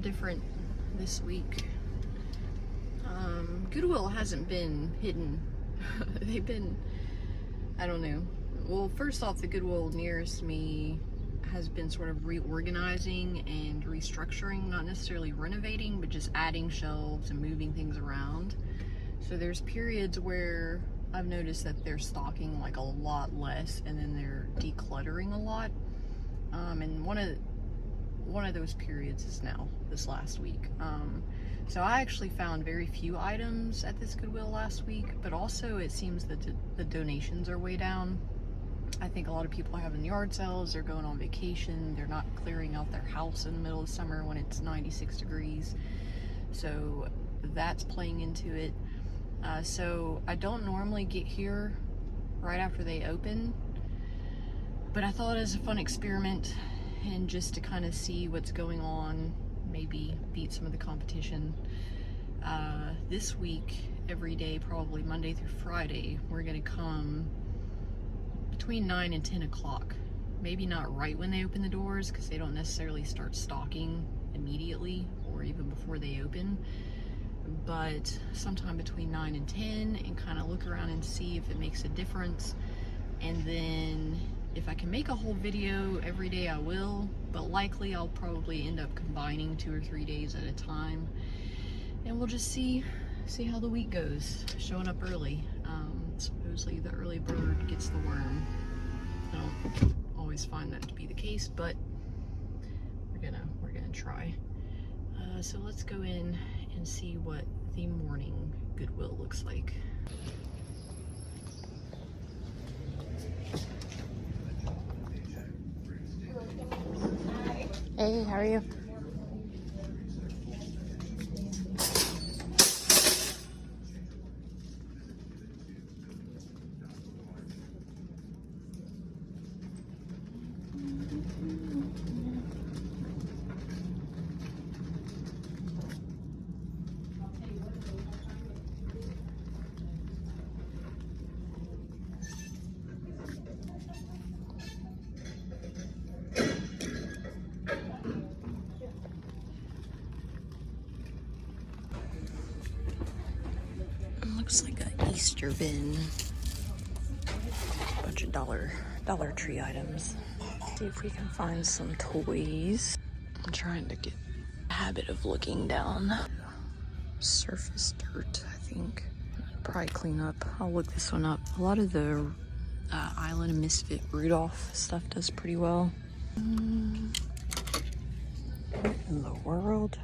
different this week. Goodwill hasn't been hidden. They've been, I don't know. Well, first off, the Goodwill nearest me has been sort of reorganizing and restructuring, not necessarily renovating, but just adding shelves and moving things around. So there's periods where I've noticed that they're stocking like a lot less, and then they're decluttering a lot. And one of those periods is now this last week. So I actually found very few items at this Goodwill last week, but also it seems that the donations are way down. I think a lot of people are having yard sales, they're going on vacation, they're not clearing out their house in the middle of summer when it's 96 degrees. So that's playing into it. So I don't normally get here right after they open, but I thought it was a fun experiment, and just to kind of see what's going on, maybe beat some of the competition. This week, every day, probably Monday through Friday, we're gonna come between 9 and 10 o'clock. Maybe not right when they open the doors, because they don't necessarily start stocking immediately or even before they open, but sometime between 9 and 10, and kind of look around and see if it makes a difference. And then if I can make a whole video every day, I will, but likely I'll probably end up combining 2 or 3 days at a time, and we'll just see how the week goes. Showing up early. Supposedly the early bird gets the worm. I don't always find that to be the case, but we're gonna try. So let's go in and see what the morning Goodwill looks like. Hey, how are you? Looks like an Easter bin. Bunch of Dollar Tree items. See if we can find some toys. I'm trying to get a habit of looking down. Surface dirt, I think. Probably clean up. I'll look this one up. A lot of the Island of Misfit Rudolph stuff does pretty well. What in the world?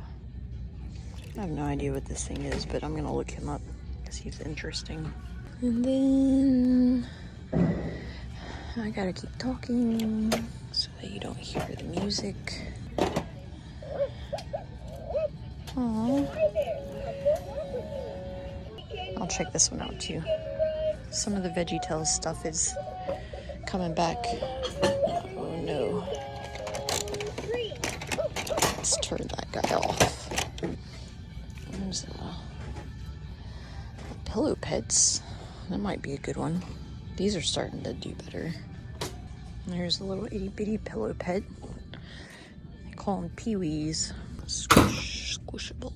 I have no idea what this thing is, but I'm gonna look him up because he's interesting. And then I gotta keep talking so that you don't hear the music. Aww. I'll check this one out too. Some of the VeggieTales stuff is coming back. Oh no. Let's turn that guy off. There's pillow pets. That might be a good one. These are starting to do better. There's a little itty bitty pillow pet. They call them peewees. Squishable.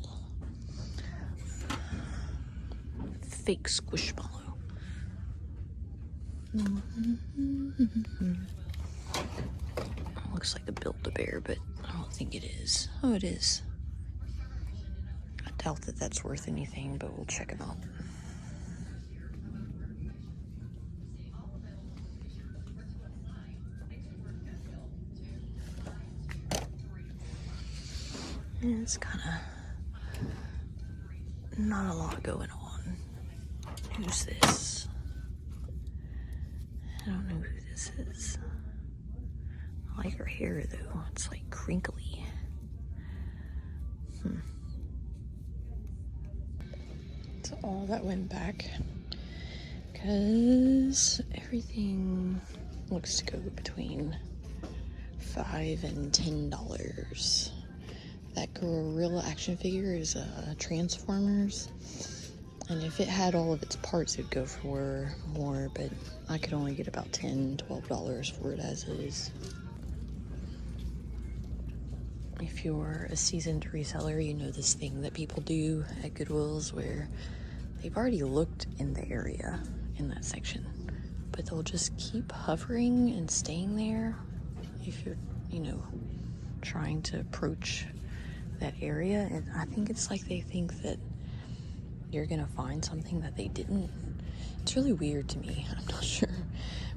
Fake squishmallow. Looks like a Build-A-Bear, but I don't think it is. Oh, it is. I doubt that that's worth anything, but we'll check them out. And it's kind of not a lot going on. Who's this? I don't know who this is. I like her hair though. It's like crinkly. So all that went back because everything looks to go between $5 and $10. That Gorilla action figure is Transformers, and if it had all of its parts it'd go for more, but I could only get about $10, $12 for it as is. If you're a seasoned reseller, you know this thing that people do at Goodwill's where they've already looked in the area in that section, but they'll just keep hovering and staying there if you're, you know, trying to approach that area. And I think it's like they think that you're gonna find something that they didn't. It's really weird to me. I'm not sure,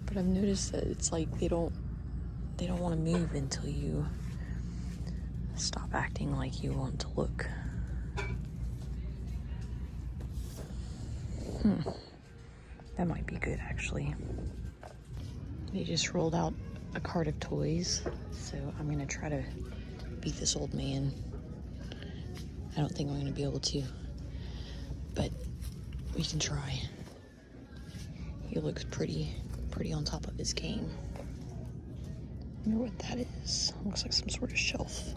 but I've noticed that it's like they don't want to move until you stop acting like you want to look. That might be good, actually. They just rolled out a cart of toys, so I'm gonna try to beat this old man. I don't think I'm gonna be able to, but we can try. He looks pretty on top of his game. I wonder what that is. Looks like some sort of shelf.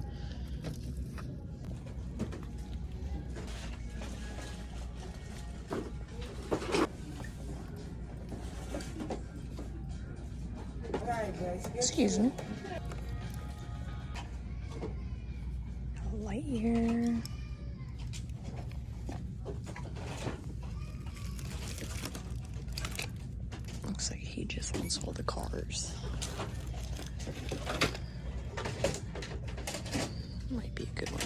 Excuse me. A light here. Looks like he just wants all the cars. Might be a good one.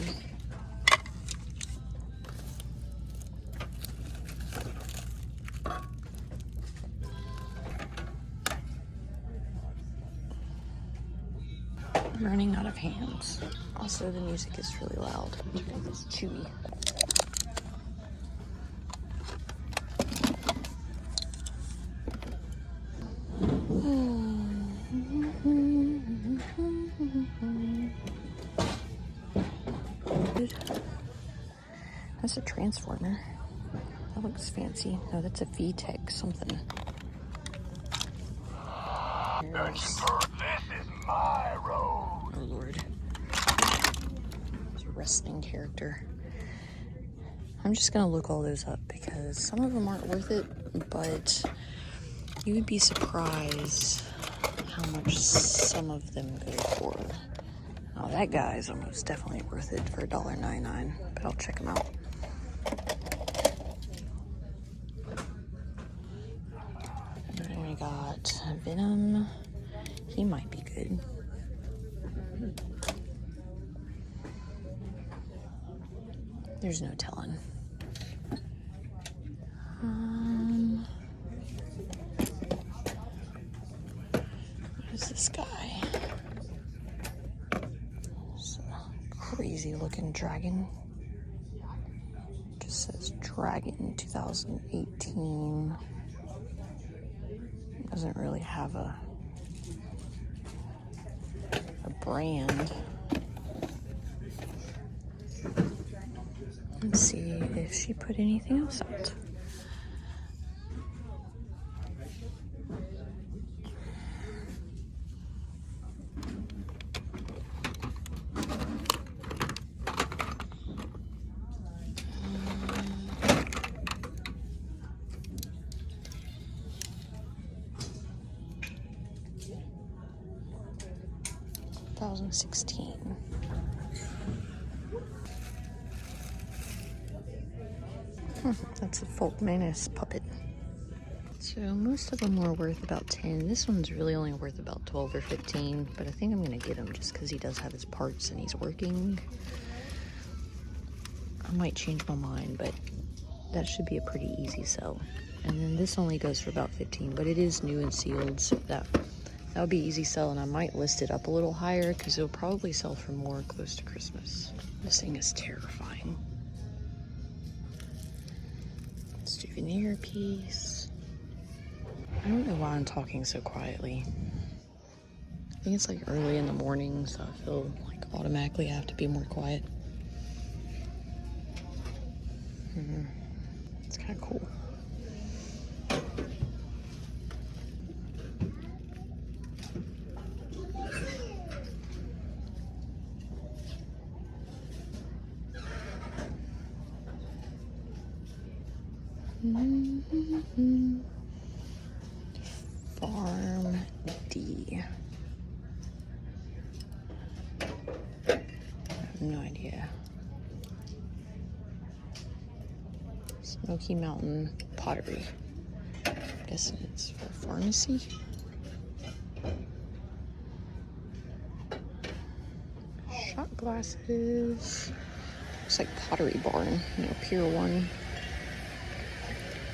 I'm running out of hands. Also, the music is really loud. It's chewy. That's a transformer. That looks fancy. No, that's a VTEC something. This is my road. Oh Lord. It's a wrestling character. I'm just gonna look all those up because some of them aren't worth it, but you would be surprised how much some of them go for. Oh, that guy is almost definitely worth it for $1.99, but I'll check him out. And then we got Venom. He might be good. There's no telling. What is this guy? It's a crazy looking dragon. Just says Dragon 2018. Doesn't really have a brand. Let's see if she put anything else out. $2016. That's a Folk Menace puppet. So most of them were worth about 10. This one's really only worth about 12 or 15, but I think I'm gonna get him just because he does have his parts and he's working. I might change my mind, but that should be a pretty easy sell. And then this only goes for about 15, but it is new and sealed, so that would be easy sell, and I might list it up a little higher because it'll probably sell for more close to Christmas. This thing is terrifying. Souvenir piece. I don't know why I'm talking so quietly. I think it's like early in the morning, so I feel like automatically I have to be more quiet. It's kind of cool. Farm D. No idea. Smoky Mountain Pottery. Guessing it's for pharmacy. Shot glasses. Looks like Pottery Barn, Pier 1.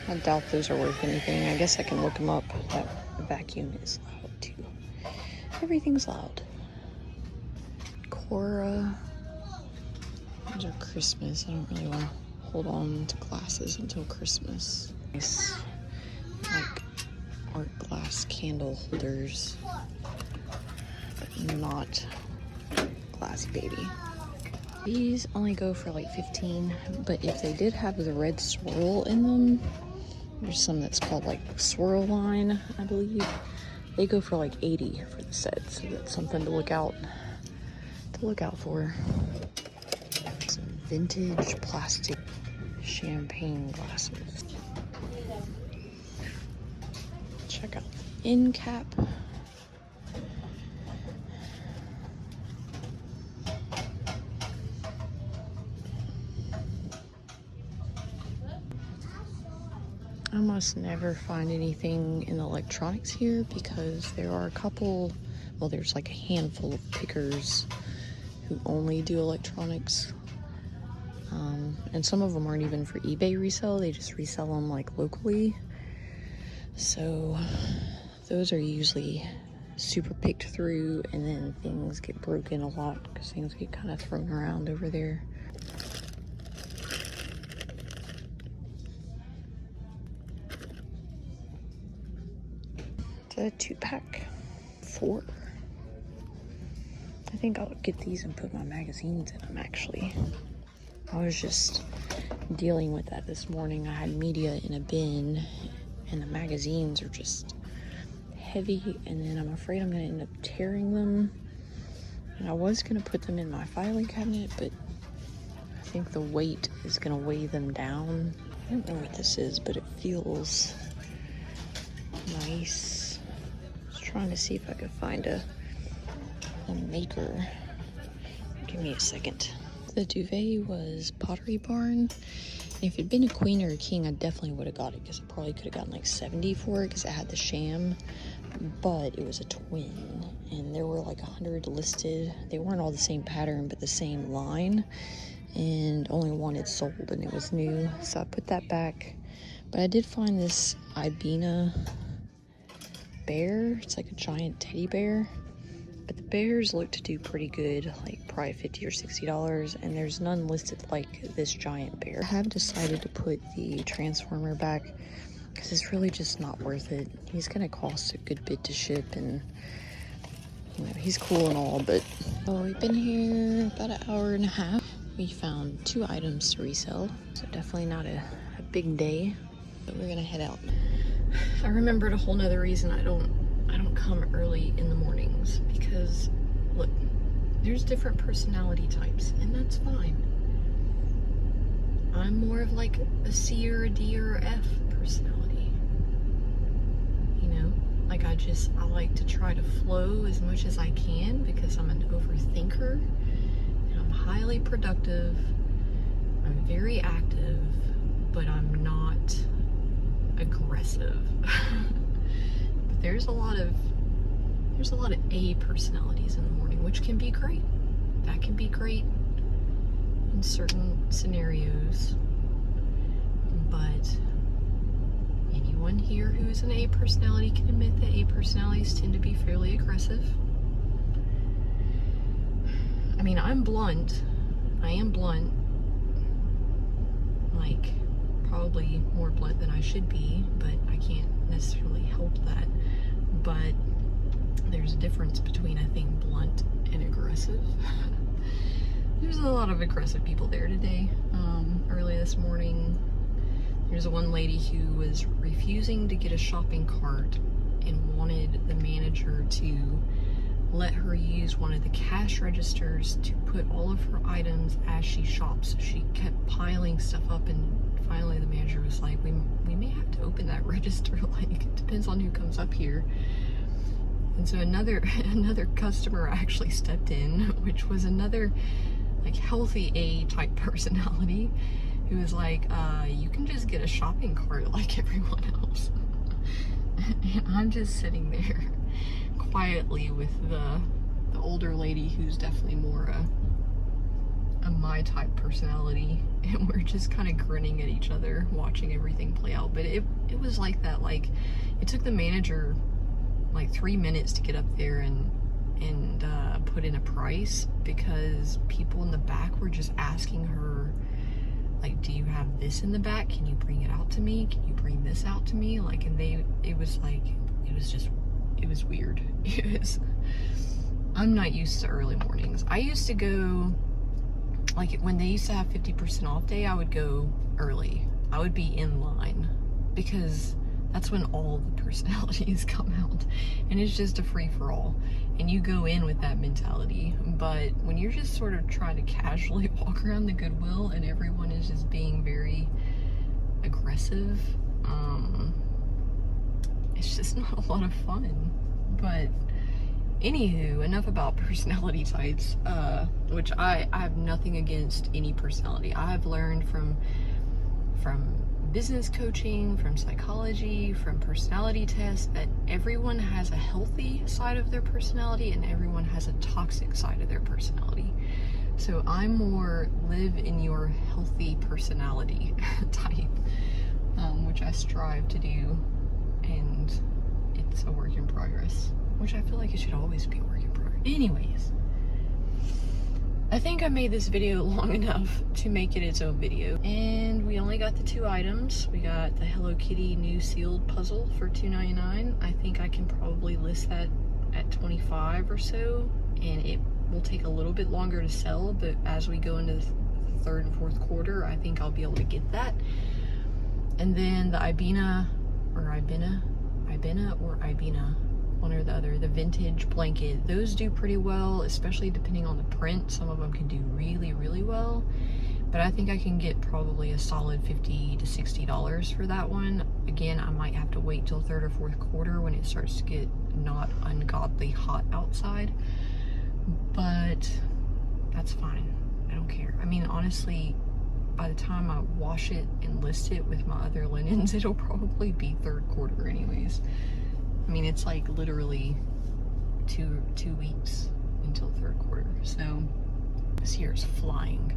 I doubt those are worth anything. I guess I can look them up. That vacuum is loud too. Everything's loud. Cora. Those are Christmas. I don't really want to hold on to glasses until Christmas. Nice, like, art glass candle holders, but not glass baby. These only go for like 15, but if they did have the red swirl in them, there's some that's called like swirl line, I believe. They go for like 80 for the set, so that's something to look out for. Some vintage plastic champagne glasses. Check out the end cap. I almost never find anything in the electronics here because there are a couple, well, there's like a handful of pickers who only do electronics. And some of them aren't even for eBay resale, they just resell them like locally. So those are usually super picked through, and then things get broken a lot because things get kind of thrown around over there. It's a 2-pack, 4. I think I'll get these and put my magazines in them actually. I was just dealing with that this morning. I had media in a bin and the magazines are just heavy, and then I'm afraid I'm gonna end up tearing them. And I was gonna put them in my filing cabinet, but I think the weight is gonna weigh them down. I don't know what this is, but it feels nice. I was trying to see if I could find a maker. Give me a second. The duvet was Pottery Barn. And if it'd been a queen or a king, I definitely would have got it because I probably could have gotten like 70 for it because it had the sham. But it was a twin, and there were like 100 listed. They weren't all the same pattern, but the same line, and only one had sold, and it was new. So I put that back. But I did find this Ibina bear. It's like a giant teddy bear. But the bears look to do pretty good, like probably $50 or $60, and there's none listed like this giant bear. I have decided to put the transformer back because it's really just not worth it. He's gonna cost a good bit to ship, and he's cool and all, but we've been here about an hour and a half. We found 2 items to resell, so definitely not a big day, but we're gonna head out. I remembered a whole nother reason I don't come early in the mornings, because look, there's different personality types, and that's fine. I'm more of like a C or a D or a F personality, like I like to try to flow as much as I can because I'm an overthinker, and I'm highly productive. I'm very active, but I'm not aggressive. There's a lot of A personalities in the morning, which can be great. That can be great in certain scenarios. But anyone here who's an A personality can admit that A personalities tend to be fairly aggressive. I mean, I'm blunt. I am blunt. Like, probably more blunt than I should be, but I can't necessarily help that. But there's a difference between, I think, blunt and aggressive. There's a lot of aggressive people there today. Early this morning, there's one lady who was refusing to get a shopping cart and wanted the manager to let her use one of the cash registers to put all of her items as she shops. She kept piling stuff up, and finally the manager was like, we may have to open that register, like, it depends on who comes up here. And so another customer actually stepped in, which was another like healthy A type personality who was like, you can just get a shopping cart like everyone else. And I'm just sitting there quietly with the older lady who's definitely more a my type personality, and we're just kind of grinning at each other watching everything play out. But it was like that. Like, it took the manager like 3 minutes to get up there and put in a price, because people in the back were just asking her, like, do you have this in the back? Can you bring it out to me? Can you bring this out to me? Like, and it was weird. I'm not used to early mornings. I used to go, like, when they used to have 50% off day, I would go early. I would be in line, because that's when all the personalities come out, and it's just a free-for-all, and you go in with that mentality. But when you're just sort of trying to casually walk around the Goodwill and everyone is just being very aggressive, it's just not a lot of fun. But anywho, enough about personality types, which I have nothing against any personality. I've learned from business coaching, from psychology, from personality tests, that everyone has a healthy side of their personality and everyone has a toxic side of their personality. So I'm more live in your healthy personality type, which I strive to do, and it's a work in progress, which I feel like it should always be a work in progress. Anyways, I think I made this video long enough to make it its own video. And we only got the 2 items. We got the Hello Kitty new sealed puzzle for $2.99. I think I can probably list that at $25 or so, and it will take a little bit longer to sell, but as we go into the 3rd and 4th quarter, I think I'll be able to get that. And then the Ibina, one or the other, the vintage blanket, those do pretty well, especially depending on the print. Some of them can do really, really well, but I think I can get probably a solid $50 to $60 for that one. Again, I might have to wait till 3rd or 4th quarter when it starts to get not ungodly hot outside, but that's fine. I don't care. I mean, honestly, by the time I wash it and list it with my other linens, it'll probably be 3rd quarter anyways. I mean, it's like literally two weeks until 3rd quarter. So this year is flying.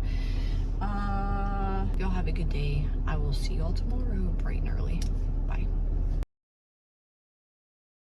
Y'all have a good day. I will see y'all tomorrow bright and early.